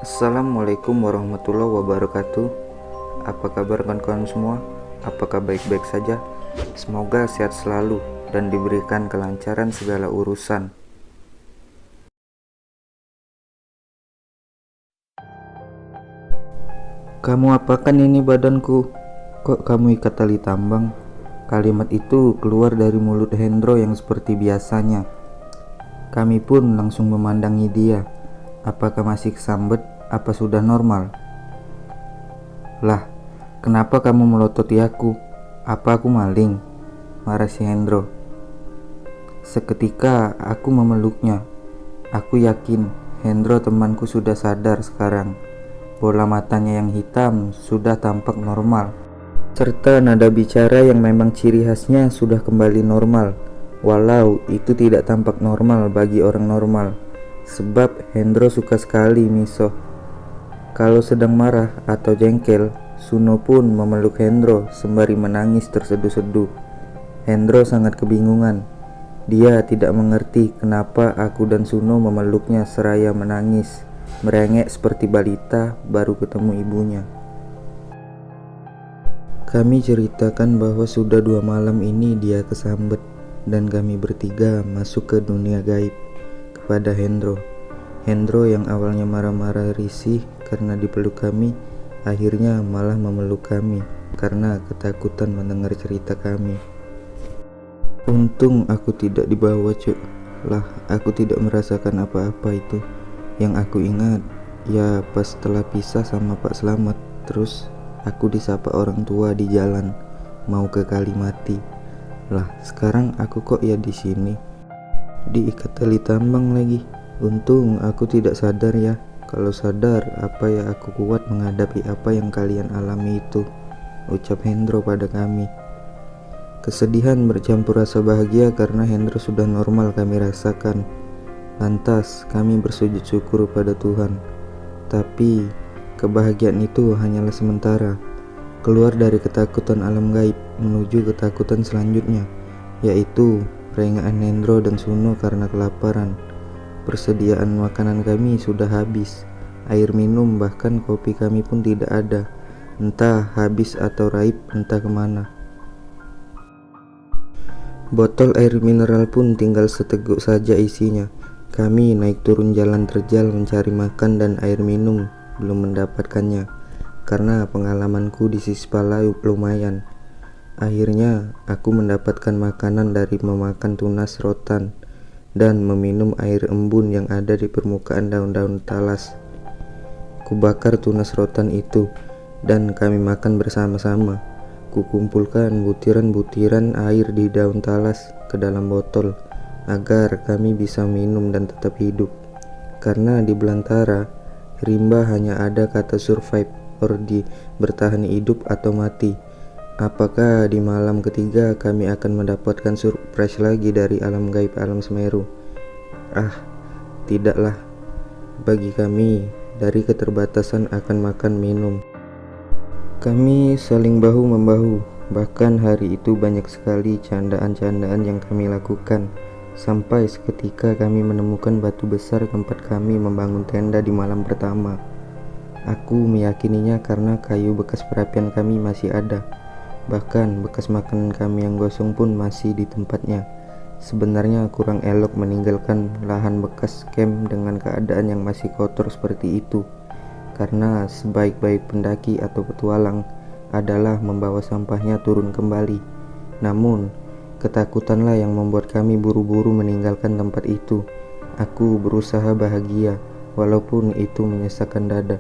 Assalamualaikum warahmatullahi wabarakatuh. Apa kabar kawan-kawan semua? Apakah baik-baik saja? Semoga sehat selalu dan diberikan kelancaran segala urusan. Kamu apakan ini badanku? Kok kamu ikat tali tambang? Kalimat itu keluar dari mulut Hendro yang seperti biasanya. Kami pun langsung memandangi dia. Apakah masih kesambet? Apa sudah normal? Lah, kenapa kamu melototi aku? Apa aku maling? Marah si Hendro. Seketika aku memeluknya. Aku yakin Hendro temanku sudah sadar sekarang. Bola matanya yang hitam sudah tampak normal, serta nada bicara yang memang ciri khasnya sudah kembali normal. Walau itu tidak tampak normal bagi orang normal, sebab Hendro suka sekali miso. Kalau sedang marah atau jengkel, Suno pun memeluk Hendro sembari menangis terseduh-seduh. Hendro sangat kebingungan. Dia tidak mengerti kenapa aku dan Suno memeluknya seraya menangis, merengek seperti balita baru ketemu ibunya. Kami ceritakan bahwa sudah 2 malam ini dia kesambet dan kami bertiga masuk ke dunia gaib kepada Hendro. Hendro yang awalnya marah-marah risih karena dipeluk kami, akhirnya malah memeluk kami karena ketakutan mendengar cerita kami. Untung aku tidak dibawa, cuk. Lah, aku tidak merasakan apa-apa itu. Yang aku ingat, ya pas setelah pisah sama Pak Slamet, terus aku disapa orang tua di jalan, mau ke Kalimati. Lah, sekarang aku kok ya di sini, diikat tali tambang lagi. Untung aku tidak sadar ya. Kalau sadar, apa ya aku kuat menghadapi apa yang kalian alami itu, ucap Hendro pada kami. Kesedihan bercampur rasa bahagia karena Hendro sudah normal kami rasakan. Lantas kami bersujud syukur pada Tuhan. Tapi kebahagiaan itu hanyalah sementara. Keluar dari ketakutan alam gaib menuju ketakutan selanjutnya, yaitu perengahan Hendro dan Suno karena kelaparan. Persediaan makanan kami sudah habis. Air minum bahkan kopi kami pun tidak ada. Entah habis atau raib, entah kemana. Botol air mineral pun tinggal seteguk saja isinya. Kami naik turun jalan terjal mencari makan dan air minum, belum mendapatkannya. Karena pengalamanku di Sispala lumayan. Akhirnya aku mendapatkan makanan dari memakan tunas rotan dan meminum air embun yang ada di permukaan daun-daun talas. Kubakar tunas rotan itu dan kami makan bersama-sama. Kukumpulkan butiran-butiran air di daun talas ke dalam botol agar kami bisa minum dan tetap hidup. Karena di belantara rimba hanya ada kata survive or di bertahan hidup atau mati. Apakah di malam ketiga kami akan mendapatkan surprise lagi dari alam gaib alam Semeru? Tidaklah. Bagi kami, dari keterbatasan akan makan minum, kami saling bahu-membahu. Bahkan hari itu banyak sekali candaan-candaan yang kami lakukan. Sampai seketika kami menemukan batu besar tempat kami membangun tenda di malam pertama. Aku meyakininya karena kayu bekas perapian kami masih ada. Bahkan bekas makanan kami yang gosong pun masih di tempatnya. Sebenarnya kurang elok meninggalkan lahan bekas camp dengan keadaan yang masih kotor seperti itu. Karena sebaik-baik pendaki atau petualang adalah membawa sampahnya turun kembali. Namun, ketakutanlah yang membuat kami buru-buru meninggalkan tempat itu. Aku berusaha bahagia, walaupun itu menyesakkan dada.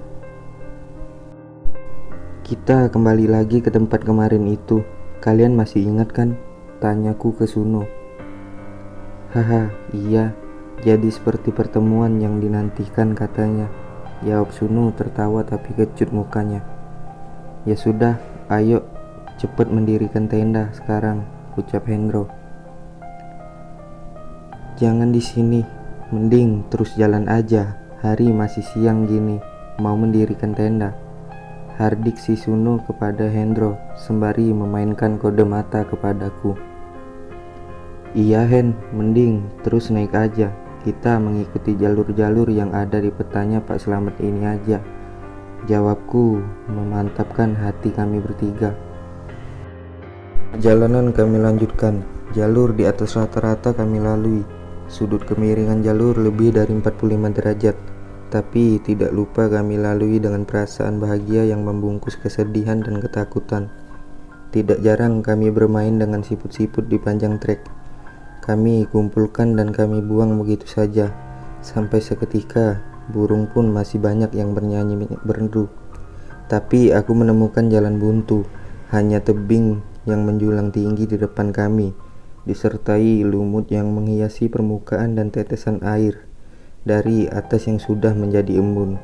Kita kembali lagi ke tempat kemarin itu. Kalian masih ingat kan? Tanyaku ke Suno. Haha, iya. Jadi seperti pertemuan yang dinantikan katanya. Jawab Suno tertawa tapi kecut mukanya. Ya sudah, ayo cepat mendirikan tenda sekarang, ucap Hendro. Jangan di sini, mending terus jalan aja. Hari masih siang gini, mau mendirikan tenda, hardik si Suno kepada Hendro sembari memainkan kode mata kepadaku. Iya Hen, mending terus naik aja. kita mengikuti jalur-jalur yang ada di petanya Pak Slamet ini aja. Jawabku memantapkan hati kami bertiga. Perjalanan kami lanjutkan. Jalur di atas rata-rata kami lalui. Sudut kemiringan jalur lebih dari 45 derajat. Tapi tidak lupa kami lalui dengan perasaan bahagia yang membungkus kesedihan dan ketakutan. Tidak jarang kami bermain dengan siput-siput di panjang trek. Kami kumpulkan dan kami buang begitu saja. Sampai seketika burung pun masih banyak yang bernyanyi merdu. Tapi aku menemukan jalan buntu, hanya tebing yang menjulang tinggi di depan kami, disertai lumut yang menghiasi permukaan dan tetesan air dari atas yang sudah menjadi embun.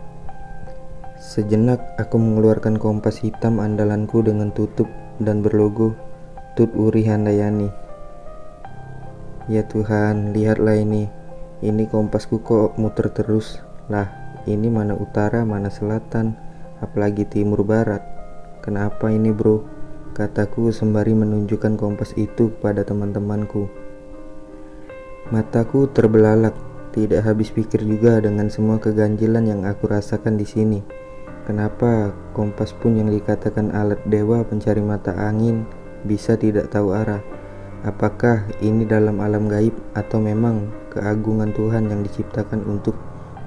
Sejenak aku mengeluarkan kompas hitam andalanku dengan tutup dan berlogo Tut Uri Handayani. Ya Tuhan, lihatlah ini kompasku kok muter terus. Lah, ini mana utara, mana selatan, apalagi timur barat. Kenapa ini bro? Kataku sembari menunjukkan kompas itu pada teman-temanku. Mataku terbelalak, tidak habis pikir juga dengan semua keganjilan yang aku rasakan di sini. Kenapa kompas pun yang dikatakan alat dewa pencari mata angin bisa tidak tahu arah? Apakah ini dalam alam gaib atau memang keagungan Tuhan yang diciptakan untuk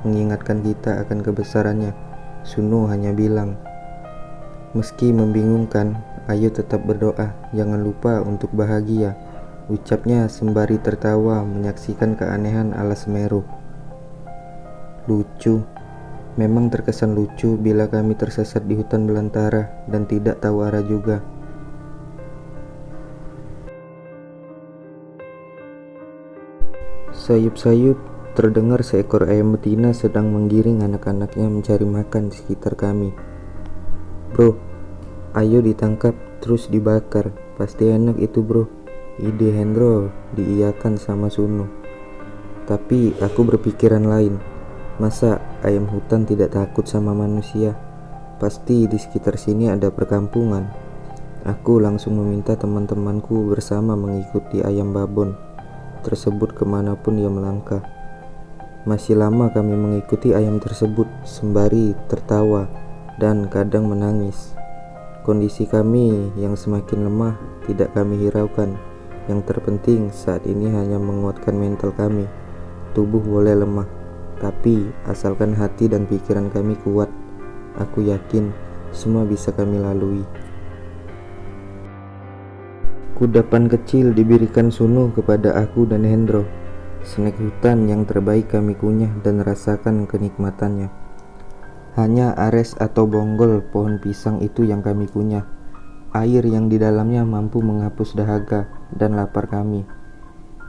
mengingatkan kita akan kebesarannya? Suno hanya bilang, meski membingungkan, ayo tetap berdoa, jangan lupa untuk bahagia, ucapnya sembari tertawa menyaksikan keanehan alas Semeru. Lucu, memang terkesan lucu bila kami tersesat di hutan belantara dan tidak tahu arah juga. Sayup-sayup terdengar seekor ayam betina sedang menggiring anak-anaknya mencari makan di sekitar kami. Bro, ayo ditangkap terus dibakar, pasti enak itu bro. Ide Hendro diiyakan sama Suno. Tapi aku berpikiran lain. Masa ayam hutan tidak takut sama manusia? Pasti di sekitar sini ada perkampungan. Aku langsung meminta teman-temanku bersama mengikuti ayam babon tersebut kemanapun ia melangkah. Masih lama kami mengikuti ayam tersebut sembari tertawa dan kadang menangis. Kondisi kami yang semakin lemah tidak kami hiraukan. Yang terpenting saat ini hanya menguatkan mental kami. Tubuh boleh lemah, tapi asalkan hati dan pikiran kami kuat, aku yakin semua bisa kami lalui. Kudapan kecil diberikan Suno kepada aku dan Hendro. Snack hutan yang terbaik kami kunyah dan rasakan kenikmatannya. Hanya ares atau bonggol pohon pisang itu yang kami kunyah. Air yang di dalamnya mampu menghapus dahaga dan lapar kami.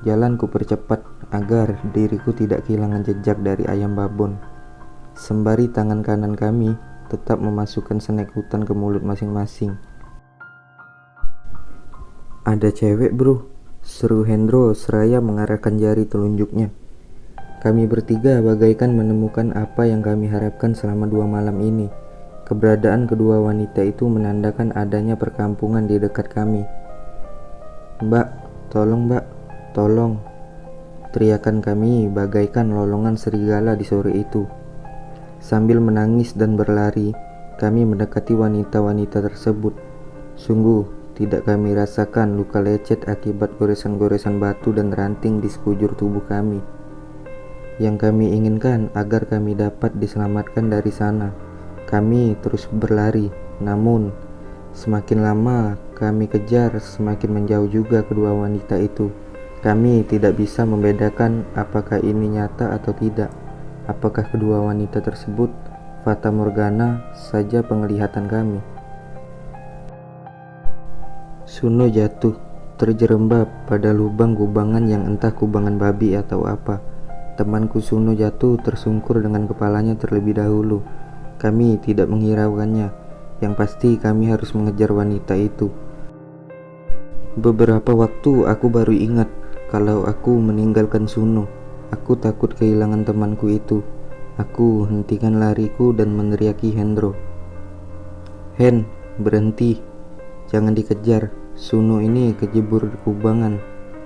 Jalan ku percepat agar diriku tidak kehilangan jejak dari ayam babon. Sembari tangan kanan kami tetap memasukkan snack hutan ke mulut masing-masing. Ada cewek bro, seru Hendro seraya mengarahkan jari telunjuknya. Kami bertiga bagaikan menemukan apa yang kami harapkan selama 2 malam ini. Keberadaan kedua wanita itu menandakan adanya perkampungan di dekat kami. Mbak, tolong, teriakan kami bagaikan lolongan serigala di sore itu. Sambil menangis dan berlari, kami mendekati wanita-wanita tersebut. Sungguh tidak kami rasakan luka lecet akibat goresan-goresan batu dan ranting di sekujur tubuh kami. Yang kami inginkan agar kami dapat diselamatkan dari sana. Kami terus berlari, namun semakin lama kami kejar, semakin menjauh juga kedua wanita itu. Kami tidak bisa membedakan apakah ini nyata atau tidak. Apakah kedua wanita tersebut fata morgana saja penglihatan kami. Suno jatuh, terjerembab pada lubang kubangan yang entah kubangan babi atau apa. Temanku Suno jatuh tersungkur dengan kepalanya terlebih dahulu. Kami tidak menghiraukannya. Yang pasti kami harus mengejar wanita itu. Beberapa waktu aku baru ingat kalau aku meninggalkan Suno. Aku takut kehilangan temanku itu. Aku hentikan lariku dan meneriaki Hendro. Hen, berhenti. Jangan dikejar. Suno ini kejebur di kubangan.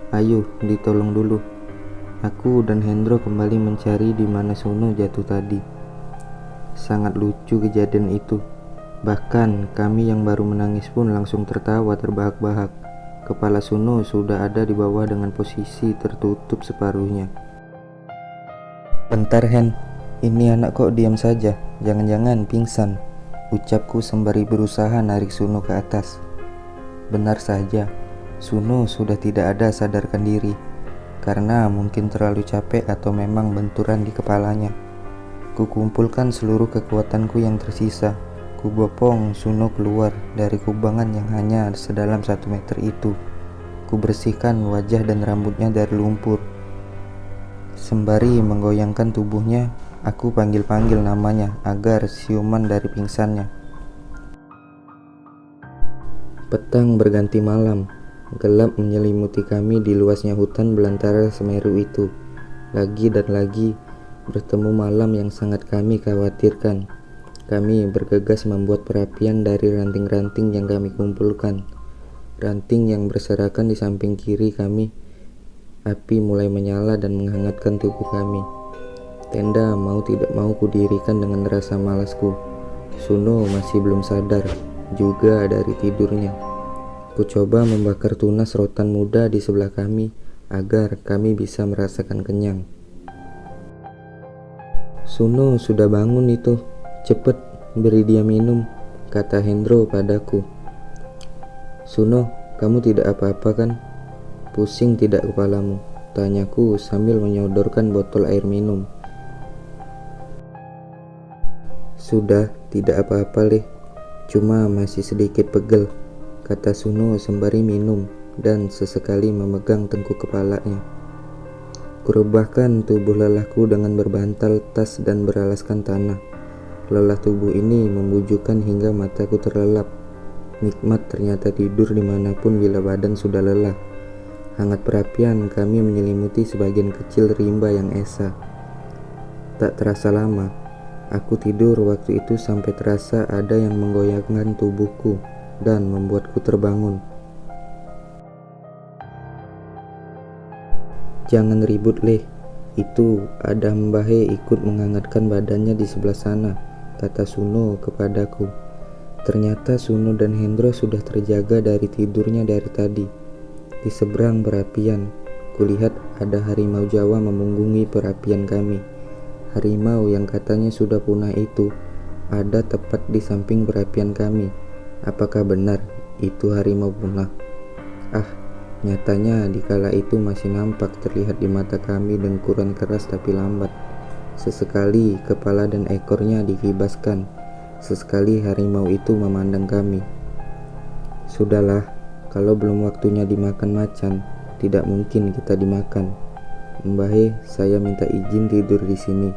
Ayo, ditolong dulu. Aku dan Hendro kembali mencari di mana Suno jatuh tadi. Sangat lucu kejadian itu. Bahkan kami yang baru menangis pun langsung tertawa terbahak-bahak. Kepala Suno sudah ada di bawah dengan posisi tertutup separuhnya. "Bentar Hen, ini anak kok diam saja, jangan-jangan pingsan," ucapku sembari berusaha narik Suno ke atas. Benar saja, Suno sudah tidak ada sadarkan diri, karena mungkin terlalu capek atau memang benturan di kepalanya. Kukumpulkan seluruh kekuatanku yang tersisa. Kubopong Suno keluar dari kubangan yang hanya sedalam 1 meter itu. Kubersihkan wajah dan rambutnya dari lumpur. Sembari menggoyangkan tubuhnya, aku panggil-panggil namanya agar siuman dari pingsannya. Petang berganti malam. Gelap menyelimuti kami di luasnya hutan belantara Semeru itu. Lagi dan lagi bertemu malam yang sangat kami khawatirkan. Kami bergegas membuat perapian dari ranting-ranting yang kami kumpulkan. Ranting yang berserakan di samping kiri kami. Api mulai menyala dan menghangatkan tubuh kami. Tenda mau tidak mau kudirikan dengan rasa malasku. Suno masih belum sadar juga dari tidurnya. Ku coba membakar tunas rotan muda di sebelah kami agar kami bisa merasakan kenyang. "Suno sudah bangun itu, cepet beri dia minum," kata Hendro padaku. "Suno, kamu tidak apa-apa kan? Pusing tidak kepalamu?" tanyaku sambil menyodorkan botol air minum. "Sudah, tidak apa-apa Leh, cuma masih sedikit pegel," kata Suno sembari minum dan sesekali memegang tengkuk kepalanya. Kurebahkan tubuh lelahku dengan berbantal tas dan beralaskan tanah. Lelah tubuh ini membujukkan hingga mataku terlelap. Nikmat ternyata tidur dimanapun bila badan sudah lelah. Hangat perapian kami menyelimuti sebagian kecil rimba yang esa. Tak terasa lama, aku tidur waktu itu sampai terasa ada yang menggoyangkan tubuhku dan membuatku terbangun. "Jangan ribut Leh, itu ada Mbahe ikut menghangatkan badannya di sebelah sana," kata Suno kepadaku. Ternyata Suno dan Hendro sudah terjaga dari tidurnya dari tadi. Di seberang perapian, kulihat ada harimau Jawa memunggungi perapian kami. Harimau yang katanya sudah punah itu ada tepat di samping perapian kami. Apakah benar itu harimau punah? Nyatanya dikala itu masih nampak terlihat di mata kami dengkuran keras tapi lambat. Sesekali kepala dan ekornya dikibaskan. Sesekali harimau itu memandang kami. "Sudahlah, kalau belum waktunya dimakan macan, tidak mungkin kita dimakan. Mbahe, saya minta izin tidur di sini,"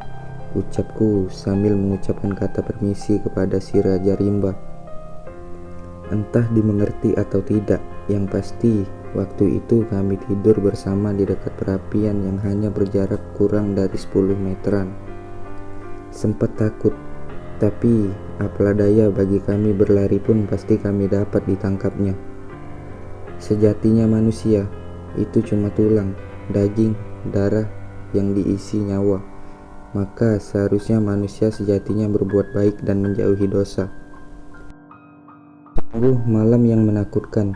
ucapku sambil mengucapkan kata permisi kepada si Raja Rimba. Entah dimengerti atau tidak, yang pasti waktu itu kami tidur bersama di dekat perapian yang hanya berjarak kurang dari 10 meteran. Sempat takut, tapi apalah daya bagi kami berlari pun pasti kami dapat ditangkapnya. Sejatinya manusia itu cuma tulang, daging, darah yang diisi nyawa. Maka seharusnya manusia sejatinya berbuat baik dan menjauhi dosa. Sungguh malam yang menakutkan,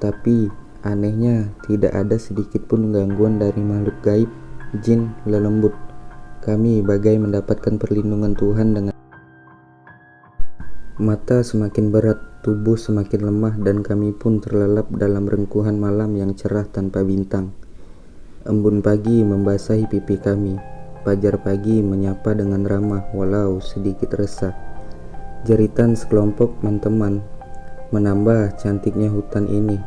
tapi anehnya tidak ada sedikit pun gangguan dari makhluk gaib, jin, lelembut. Kami bagai mendapatkan perlindungan Tuhan dengan mata semakin berat, tubuh semakin lemah dan kami pun terlelap dalam rengkuhan malam yang cerah tanpa bintang. Embun pagi membasahi pipi kami. Fajar pagi menyapa dengan ramah walau sedikit resah. Jeritan sekelompok teman menambah cantiknya hutan ini.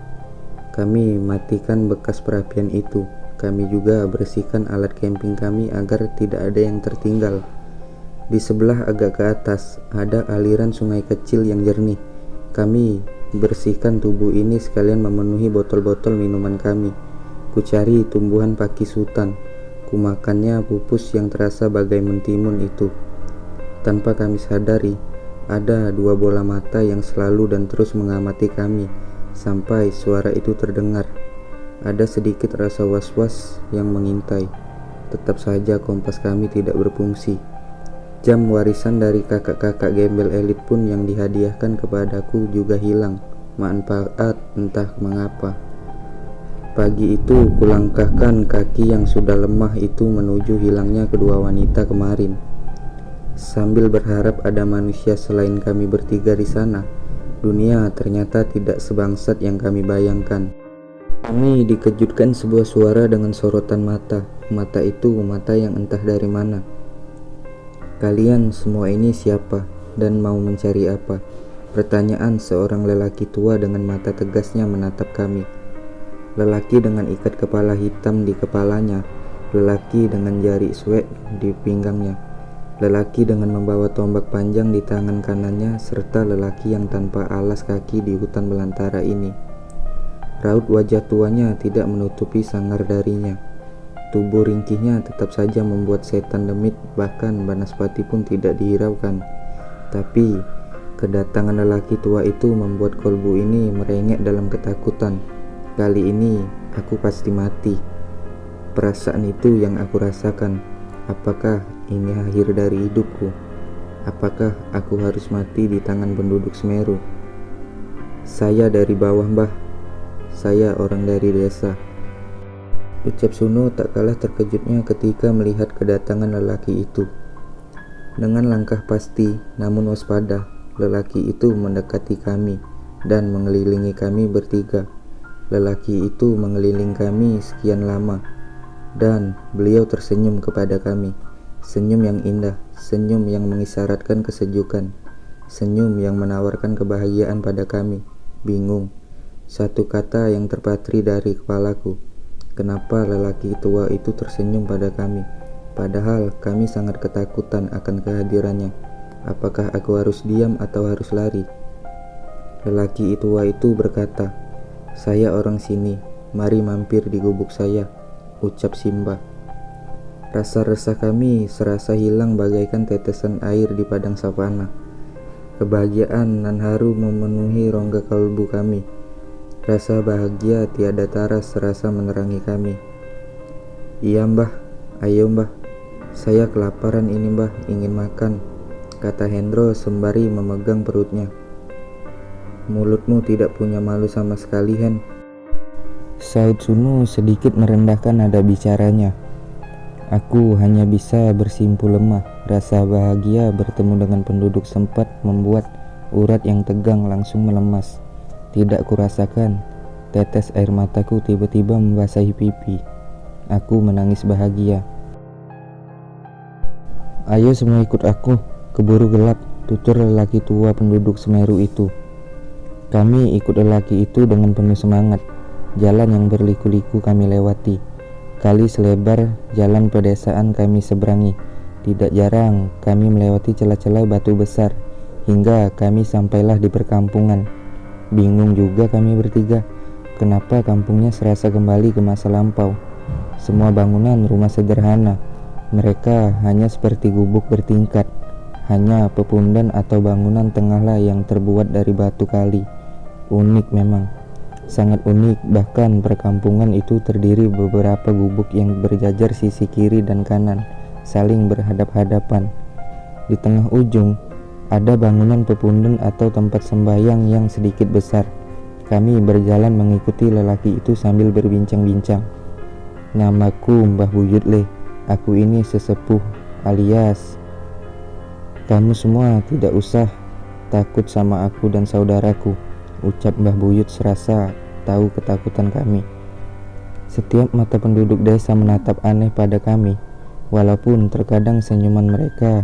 Kami matikan bekas perapian itu. Kami juga bersihkan alat camping kami agar tidak ada yang tertinggal. Di sebelah agak ke atas ada aliran sungai kecil yang jernih. Kami bersihkan tubuh ini sekalian memenuhi botol-botol minuman kami. Kucari tumbuhan pakis hutan. Kumakannya pupus yang terasa bagai mentimun itu. Tanpa kami sadari, ada 2 bola mata yang selalu dan terus mengamati kami sampai suara itu terdengar. Ada sedikit rasa was-was yang mengintai. tetap saja kompas kami tidak berfungsi. Jam warisan dari kakak-kakak gembel elit pun yang dihadiahkan kepadaku juga hilang manfaat entah mengapa. Pagi itu kulangkahkan kaki yang sudah lemah itu menuju hilangnya kedua wanita kemarin, sambil berharap ada manusia selain kami bertiga di sana. Dunia ternyata tidak sebangsat yang kami bayangkan. Kami dikejutkan sebuah suara dengan sorotan mata. Mata itu mata yang entah dari mana. Kalian semua ini siapa dan mau mencari apa? Pertanyaan seorang lelaki tua dengan mata tegasnya menatap kami. Lelaki dengan ikat kepala hitam di kepalanya, lelaki dengan jari suek di pinggangnya, lelaki dengan membawa tombak panjang di tangan kanannya, serta lelaki yang tanpa alas kaki di hutan belantara ini. Raut wajah tuanya tidak menutupi sangar darinya. Tubuh ringkihnya tetap saja membuat setan demit, bahkan banaspati pun tidak dihiraukan. Tapi kedatangan lelaki tua itu membuat kolbu ini merengek dalam ketakutan. Kali ini aku pasti mati. Perasaan itu yang aku rasakan. Apakah ini akhir dari hidupku? Apakah aku harus mati di tangan penduduk Semeru? Saya dari bawah, Mbah. Saya orang dari desa. Ucap Suno tak kalah terkejutnya ketika melihat kedatangan lelaki itu. Dengan langkah pasti namun waspada, lelaki itu mendekati kami dan mengelilingi kami bertiga. Lelaki itu mengelilingi kami sekian lama, dan beliau tersenyum kepada kami. Senyum yang indah, senyum yang mengisyaratkan kesejukan, senyum yang menawarkan kebahagiaan pada kami. Bingung, satu kata yang terpatri dari kepalaku. Kenapa lelaki tua itu tersenyum pada kami, padahal kami sangat ketakutan akan kehadirannya. Apakah aku harus diam atau harus lari? Lelaki tua itu berkata, "Saya orang sini, mari mampir di gubuk saya," ucap Simba. Rasa resah kami serasa hilang bagaikan tetesan air di padang savana. Kebahagiaan nan haru memenuhi rongga kalbu kami. Rasa bahagia tiada tara serasa menerangi kami. "Iya, Mbah, ayo Mbah, saya kelaparan ini Mbah, ingin makan," kata Hendro sembari memegang perutnya. "Mulutmu tidak punya malu sama sekali, Hen," Saud Suno sedikit merendahkan nada bicaranya. Aku hanya bisa bersimpul lemah. Rasa bahagia bertemu dengan penduduk sempat membuat urat yang tegang langsung melemas. Tidak kurasakan, tetes air mataku tiba-tiba membasahi pipi. Aku menangis bahagia. "Ayo semua ikut aku, keburu gelap," tutur lelaki tua penduduk Semeru itu. Kami ikut lelaki itu dengan penuh semangat. Jalan yang berliku-liku kami lewati. Kali selebar jalan pedesaan kami seberangi. Tidak jarang kami melewati celah-celah batu besar, hingga kami sampailah di perkampungan. Bingung juga kami bertiga, kenapa kampungnya serasa kembali ke masa lampau. Semua bangunan rumah sederhana. Mereka hanya seperti gubuk bertingkat. Hanya pepundan atau bangunan tengahlah yang terbuat dari batu kali. Unik memang, sangat unik. Bahkan perkampungan itu terdiri beberapa gubuk yang berjajar sisi kiri dan kanan, saling berhadap-hadapan. Di tengah ujung ada bangunan pepundan atau tempat sembahyang yang sedikit besar. Kami berjalan mengikuti lelaki itu sambil berbincang-bincang. "Namaku Mbah Buyut Le. Aku ini sesepuh alias. Kamu semua tidak usah takut sama aku dan saudaraku," ucap Mbah Buyut serasa tahu ketakutan kami. Setiap mata penduduk desa menatap aneh pada kami, walaupun terkadang senyuman mereka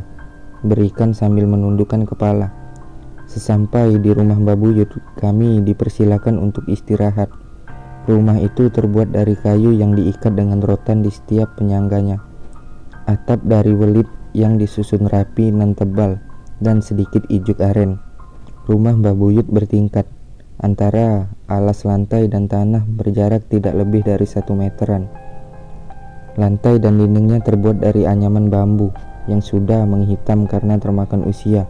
berikan sambil menundukkan kepala. Sesampai di rumah Mbah Buyut, kami dipersilakan untuk istirahat. Rumah itu terbuat dari kayu yang diikat dengan rotan di setiap penyangganya. Atap dari welit yang disusun rapi nan tebal dan sedikit ijuk aren. Rumah Mbah Buyut bertingkat. Antara alas lantai dan tanah berjarak tidak lebih dari 1 meteran. Lantai dan dindingnya terbuat dari anyaman bambu yang sudah menghitam karena termakan usia.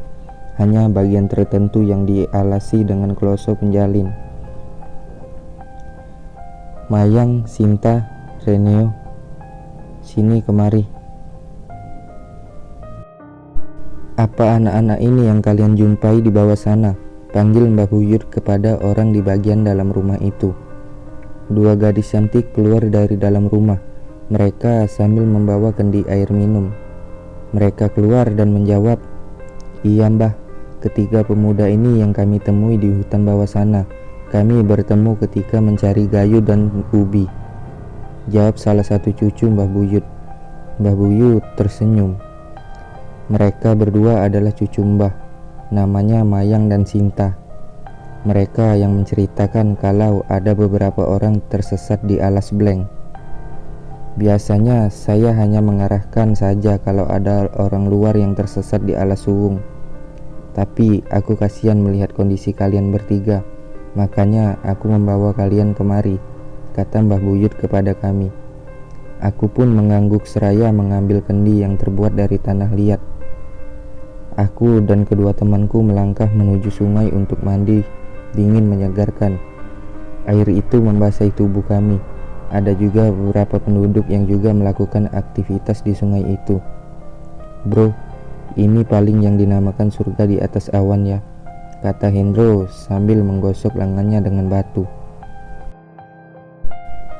Hanya bagian tertentu yang dialasi dengan kloso penjalin. Mayang, Sinta, Reneo, sini kemari. Apa anak-anak ini yang kalian jumpai di bawah sana? Panggil Mbah Buyut kepada orang di bagian dalam rumah itu. Dua gadis cantik keluar dari dalam rumah. Mereka sambil membawa kendi air minum. Mereka keluar dan menjawab, "Iya Mbah, ketiga pemuda ini yang kami temui di hutan bawah sana. Kami bertemu ketika mencari gayu dan ubi," jawab salah satu cucu Mbah Buyut. Mbah Buyut tersenyum. Mereka berdua adalah cucu Mbah, namanya Mayang dan Sinta. Mereka yang menceritakan kalau ada beberapa orang tersesat di alas Bleng. Biasanya saya hanya mengarahkan saja kalau ada orang luar yang tersesat di alas Suwung. Tapi aku kasihan melihat kondisi kalian bertiga, makanya aku membawa kalian kemari, kata Mbah Buyut kepada kami. Aku pun mengangguk seraya mengambil kendi yang terbuat dari tanah liat. Aku dan kedua temanku melangkah menuju sungai untuk mandi, dingin menyegarkan. Air itu membasahi tubuh kami. Ada juga beberapa penduduk yang juga melakukan aktivitas di sungai itu. "Bro, ini paling yang dinamakan surga di atas awan ya," kata Hendro sambil menggosok lengannya dengan batu.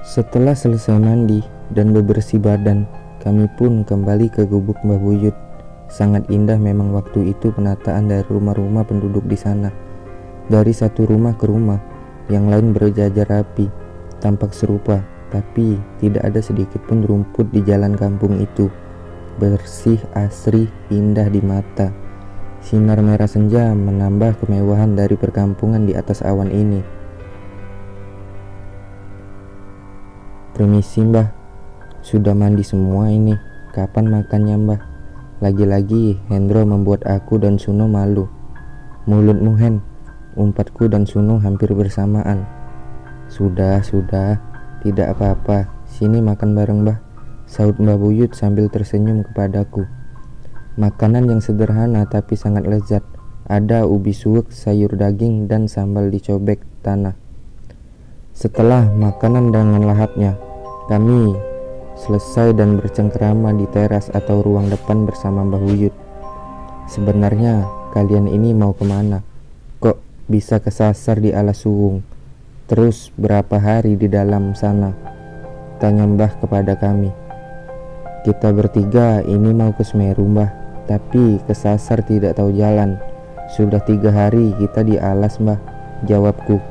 Setelah selesai mandi dan bebersih badan, kami pun kembali ke gubuk Mbah Buyut. Sangat indah memang waktu itu penataan dari rumah-rumah penduduk di sana. Dari satu rumah ke rumah, yang lain berjajar rapi, tampak serupa, tapi tidak ada sedikit pun rumput di jalan kampung itu. Bersih, asri, indah di mata. Sinar merah senja menambah kemewahan dari perkampungan di atas awan ini. "Permisi Mbah, sudah mandi semua ini. Kapan makannya Mbah?" Lagi-lagi Hendro membuat aku dan Suno malu. "Mulutmu Hen," umpatku dan Suno hampir bersamaan. Sudah, tidak apa-apa. Sini makan bareng Mbah," sahut Mbah Buyut sambil tersenyum kepadaku. Makanan yang sederhana tapi sangat lezat. Ada ubi suwek, sayur daging, dan sambal dicobek tanah. Setelah makanan dengan lahapnya, kami selesai dan bercengkerama di teras atau ruang depan bersama Mbah Buyut. "Sebenarnya kalian ini mau kemana? Kok bisa kesasar di alas Suwung? Terus berapa hari di dalam sana?" tanya Mbah kepada kami. "Kita bertiga ini mau ke Semeru Mbah, tapi kesasar tidak tahu jalan. Sudah 3 hari kita di alas Mbah," jawabku.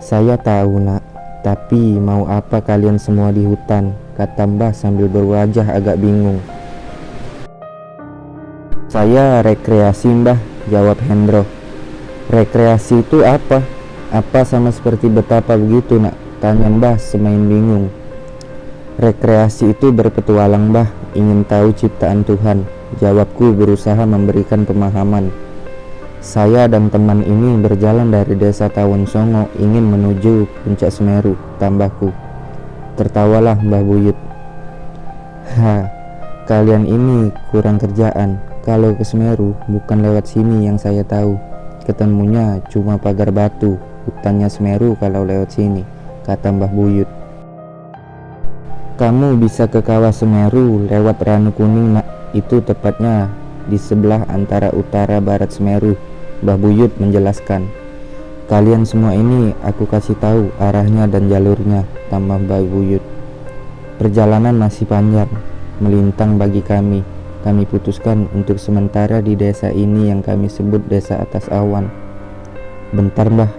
"Saya tahu nak, tapi mau apa kalian semua di hutan?" kata Mbah sambil berwajah agak bingung. "Saya rekreasi Mbah," jawab Hendro. "Rekreasi itu apa? Apa sama seperti betapa begitu nak?" tanya Mbah semain bingung. "Rekreasi itu berpetualang Mbah, ingin tahu ciptaan Tuhan," jawabku berusaha memberikan pemahaman. "Saya dan teman ini berjalan dari desa Tawon Songo ingin menuju puncak Semeru," tambahku. Tertawalah Mbah Buyut. Kalian ini kurang kerjaan. Kalau ke Semeru bukan lewat sini yang saya tahu. Ketemunya cuma pagar batu. Hutannya Semeru kalau lewat sini," kata Mbah Buyut. "Kamu bisa ke kawah Semeru lewat Ranu Kuning nak. Itu tepatnya di sebelah antara utara barat Semeru," Mbah Buyut menjelaskan. "Kalian semua ini aku kasih tahu arahnya dan jalurnya," tambah Mbah Buyut. "Perjalanan masih panjang, melintang bagi kami. Kami putuskan untuk sementara di desa ini yang kami sebut Desa Atas Awan." "Bentar Mbah,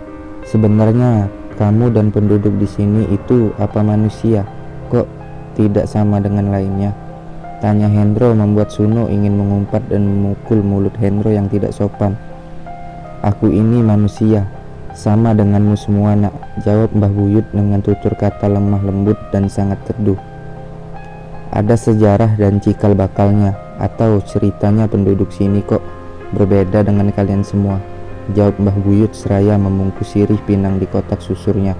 sebenarnya kamu dan penduduk di sini itu apa manusia? Kok tidak sama dengan lainnya?" tanya Hendro membuat Suno ingin mengumpat dan memukul mulut Hendro yang tidak sopan. "Aku ini manusia, sama denganmu semua nak," jawab Mbah Buyut dengan tutur kata lemah lembut dan sangat teduh. "Ada sejarah dan cikal bakalnya, atau ceritanya penduduk sini kok berbeda dengan kalian semua," jawab Mbah Buyut seraya membungkus sirih pinang di kotak susurnya.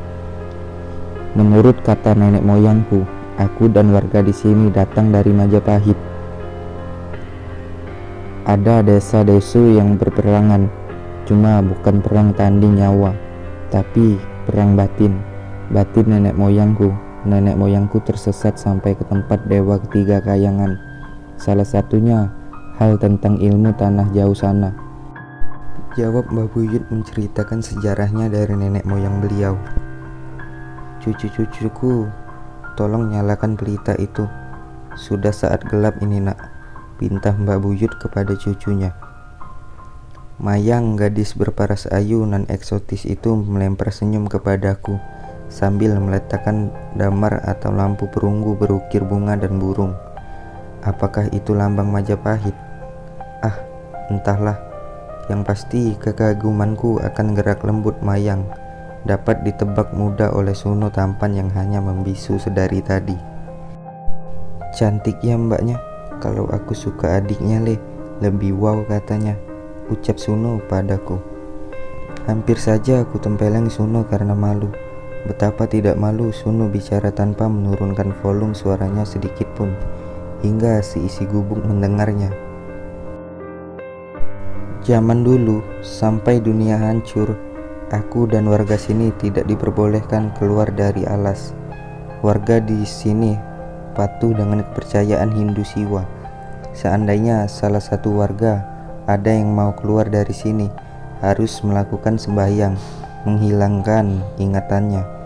"Menurut kata nenek moyangku, aku dan warga di sini datang dari Majapahit. Ada desa-desu yang berperangan. Cuma bukan perang tanding nyawa, tapi perang batin. Batin nenek moyangku nenek moyangku tersesat sampai ke tempat dewa ketiga kayangan. Salah satunya hal tentang ilmu tanah jauh sana. Jawab Mbah Buyut menceritakan sejarahnya dari nenek moyang beliau. Cucu-cucuku, tolong nyalakan pelita itu. Sudah saat gelap ini nak, pinta Mbak Buyut kepada cucunya. Mayang, gadis berparas ayu nan eksotis itu melempar senyum kepadaku sambil meletakkan damar atau lampu perunggu berukir bunga dan burung. Apakah itu lambang Majapahit? Ah, entahlah. Yang pasti kekagumanku akan gerak lembut Mayang dapat ditebak mudah oleh Suno tampan yang hanya membisu sedari tadi. Cantik ya mbaknya, kalau aku suka adiknya lebih wow katanya, ucap Suno padaku. Hampir saja aku tempeleng Suno karena malu. Betapa tidak malu Suno bicara tanpa menurunkan volume suaranya sedikit pun, hingga si isi gubuk mendengarnya. Zaman dulu, sampai dunia hancur, aku dan warga sini tidak diperbolehkan keluar dari alas. Warga di sini patuh dengan kepercayaan Hindu Siwa. Seandainya salah satu warga ada yang mau keluar dari sini, harus melakukan sembahyang, menghilangkan ingatannya.